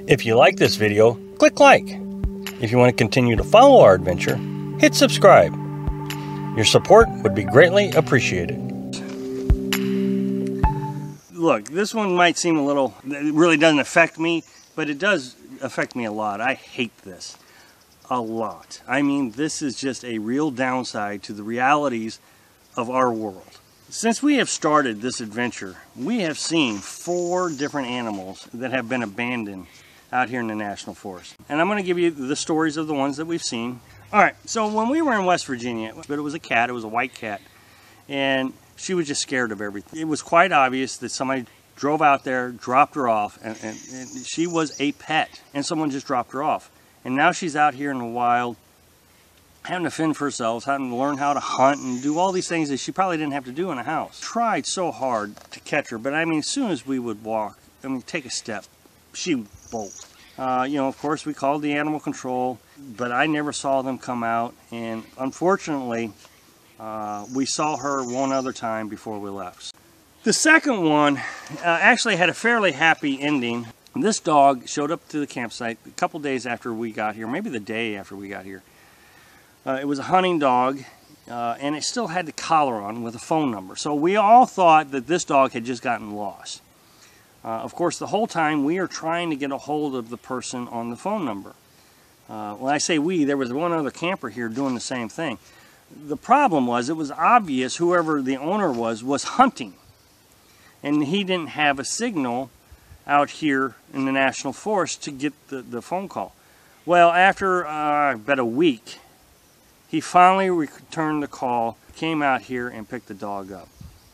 If you like this video, click like. If you want to continue to follow our adventure, hit subscribe. Your support would be greatly appreciated. Look, this one might seem a little, it really doesn't affect me, but it does affect me a lot. I hate this a lot. I mean, this is just a real downside to the realities of our world. Since we have started this adventure, we have seen 4 different animals that have been abandoned out here in the National Forest. And I'm going to give you the stories of the ones that we've seen. Alright, so when we were in West Virginia, but it was a cat, it was a white cat, and she was just scared of everything. It was quite obvious that somebody drove out there, dropped her off, and she was a pet, and someone just dropped her off. And now she's out here in the wild, having to fend for herself, having to learn how to hunt and do all these things that she probably didn't have to do in a house. Tried so hard to catch her, but I mean, as soon as we would walk, I mean, take a step, she would bolt. You know, of course, we called the animal control, but I never saw them come out, and unfortunately, we saw her one other time before we left. The second one actually had a fairly happy ending. This dog showed up to the campsite a couple days after we got here, maybe the day after we got here. It was a hunting dog, and it still had the collar on with a phone number. So we all thought that this dog had just gotten lost. Of course, the whole time we are trying to get a hold of the person on the phone number. When I say we, there was one other camper here doing the same thing. The problem was, it was obvious whoever the owner was hunting. And he didn't have a signal out here in the National Forest to get the phone call. Well, after about a week, he finally returned the call, came out here and picked the dog up.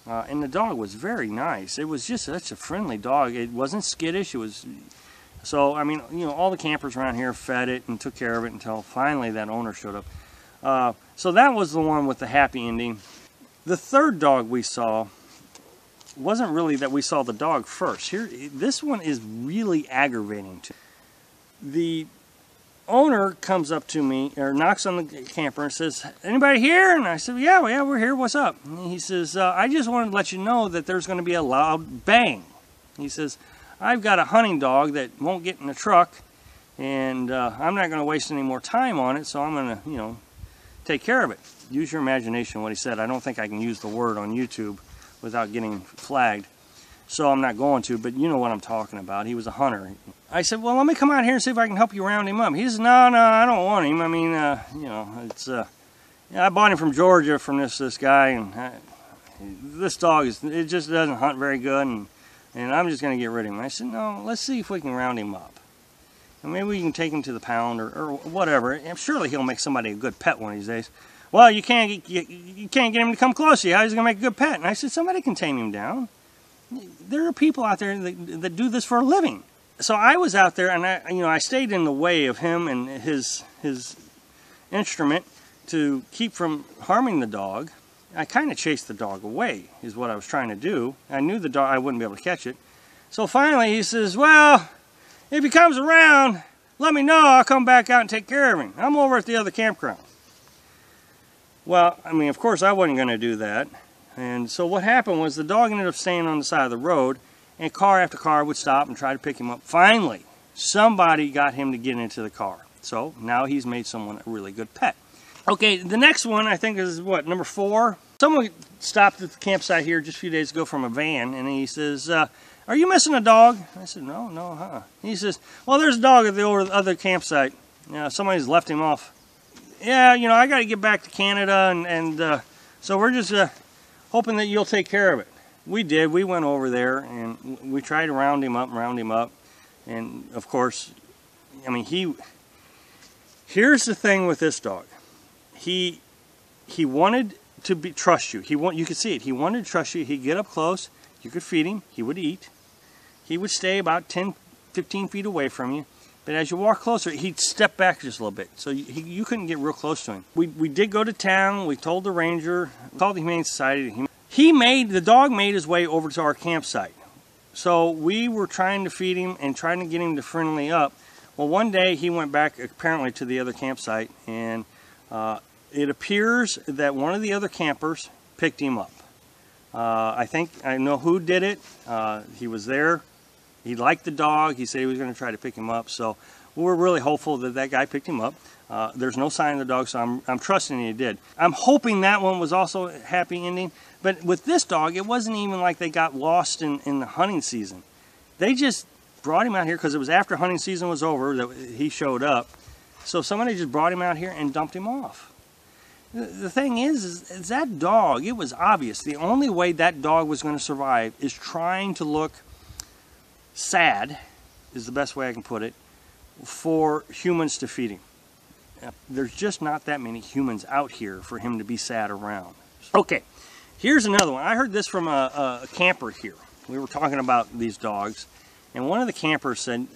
And the dog was very nice. It was just such a friendly dog. It wasn't skittish. It was, so I mean, you know, all the campers around here fed it and took care of it until finally that owner showed up. So that was the one with the happy ending. The third dog we saw wasn't really that we saw the dog first. Here, this one is really aggravating to me. The owner comes up to me, or knocks on the camper and says, "Anybody here?" And I said, yeah, we're here. What's up?" And he says, "I just wanted to let you know that there's going to be a loud bang." He says, "I've got a hunting dog that won't get in the truck, and I'm not going to waste any more time on it, so I'm going to, you know, take care of it." Use your imagination what he said. I don't think I can use the word on YouTube without getting flagged, so I'm not going to, but you know what I'm talking about. He was a hunter. I said, "Well, let me come out here and see if I can help you round him up." He says, no, I don't want him. I mean, you know, it's, I bought him from Georgia from this guy, and this dog, it just doesn't hunt very good, and I'm just going to get rid of him. I said, "No, let's see if we can round him up. And maybe we can take him to the pound or whatever. And surely he'll make somebody a good pet one of these days." "Well, you can't get him to come close to you. How's he going to make a good pet?" And I said, "Somebody can tame him down. There are people out there that do this for a living." So I was out there, and I stayed in the way of him and his instrument to keep from harming the dog. I kind of chased the dog away, is what I was trying to do. I knew the dog, I wouldn't be able to catch it. So finally he says, "Well, if he comes around, let me know. I'll come back out and take care of him. I'm over at the other campground." Well, I mean, of course I wasn't going to do that. And so what happened was the dog ended up staying on the side of the road, and car after car would stop and try to pick him up. Finally, somebody got him to get into the car. So now he's made someone a really good pet. Okay, the next one I think is what, number 4? Someone stopped at the campsite here just a few days ago from a van, and he says, "Are you missing a dog?" I said, No. He says, "Well, there's a dog at the other campsite. Somebody's left him off." "Yeah, you know, I got to get back to Canada, and so we're just hoping that you'll take care of it." We did. We went over there, and we tried to round him up. And, of course, I mean, here's the thing with this dog. He wanted to trust you. You could see it. He wanted to trust you. He'd get up close. You could feed him. He would eat. He would stay about 10, 15 feet away from you. But as you walk closer, he'd step back just a little bit. So you couldn't get real close to him. We did go to town. We told the ranger, called the Humane Society. The dog made his way over to our campsite. So we were trying to feed him and trying to get him to friendly up. Well, one day he went back apparently to the other campsite, and it appears that one of the other campers picked him up. I think I know who did it. He was there. He liked the dog. He said he was going to try to pick him up. So we're really hopeful that that guy picked him up. There's no sign of the dog, so I'm trusting he did. I'm hoping that one was also a happy ending. But with this dog, it wasn't even like they got lost in the hunting season. They just brought him out here because it was after hunting season was over that he showed up. So somebody just brought him out here and dumped him off. The thing is that dog, it was obvious. The only way that dog was going to survive is trying to look sad, is the best way I can put it, for humans to feed him. There's just not that many humans out here for him to be sad around. Okay, here's another one. I heard this from a camper here. We were talking about these dogs, and one of the campers said,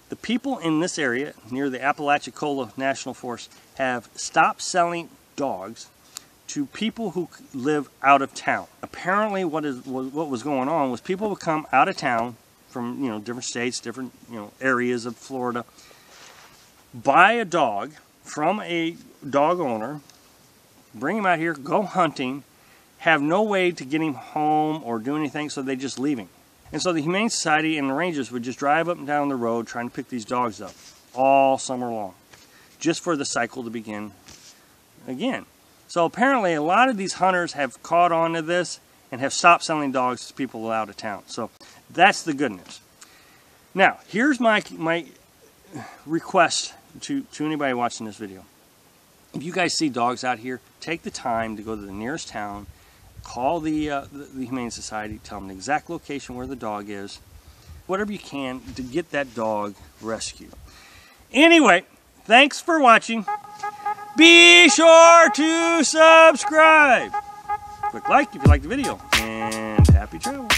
the people in this area near the Apalachicola National Forest have stopped selling dogs to people who live out of town. Apparently what was going on was people would come out of town from, you know, different states, different, you know, areas of Florida, buy a dog from a dog owner, bring him out here, go hunting, have no way to get him home or do anything, so they just leave him. And so the Humane Society and the rangers would just drive up and down the road trying to pick these dogs up all summer long, just for the cycle to begin again. So apparently a lot of these hunters have caught on to this and have stopped selling dogs to people out of town. So that's the good news. Now, here's my request to anybody watching this video. If you guys see dogs out here, take the time to go to the nearest town, call the Humane Society, tell them the exact location where the dog is, whatever you can to get that dog rescued. Anyway, thanks for watching. Be sure to subscribe. Click like if you like the video, and happy travel.